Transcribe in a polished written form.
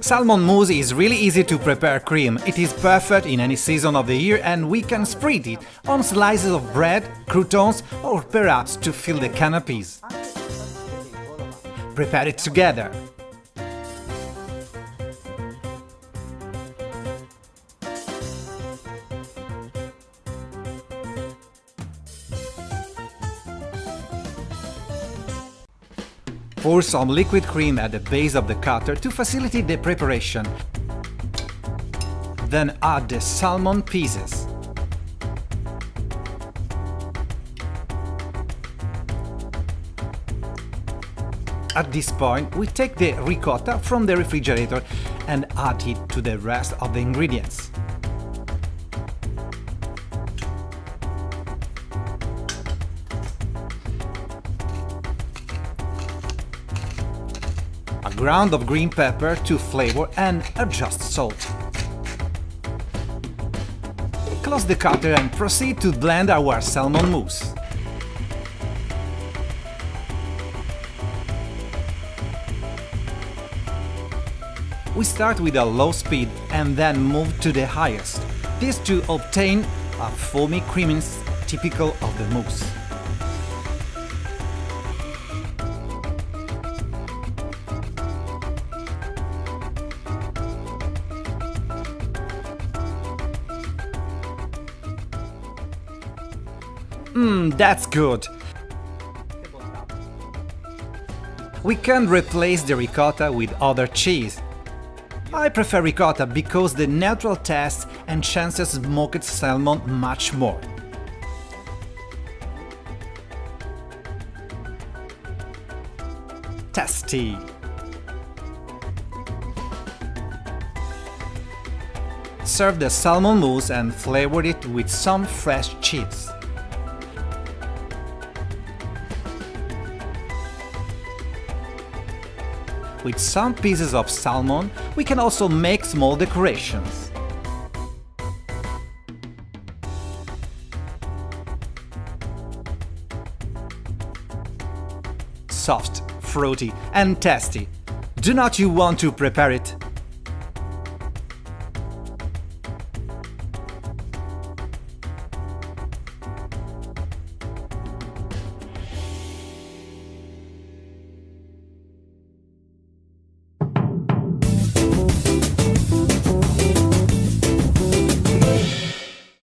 Salmon mousse is really easy to prepare cream. It is perfect in any season of the year and we can spread it on slices of bread, croutons or perhaps to fill the canapes. Prepare it together. Pour some liquid cream at the base of the cutter to facilitate the preparation. Then add the salmon pieces. At this point, we take the ricotta from the refrigerator and add it to the rest of the ingredients. A ground of green pepper to flavor and adjust salt. Close the cutter and proceed to blend our salmon mousse. We start with a low speed and then move to the highest. This to obtain a foamy creaminess typical of the mousse. That's good! We can replace the ricotta with other cheese. I prefer ricotta because the neutral taste enhances smoked salmon much more. Tasty! Serve the salmon mousse and flavor it with some fresh chives. With some pieces of salmon, we can also make small decorations. Soft, fruity and tasty. Do not you want to prepare it?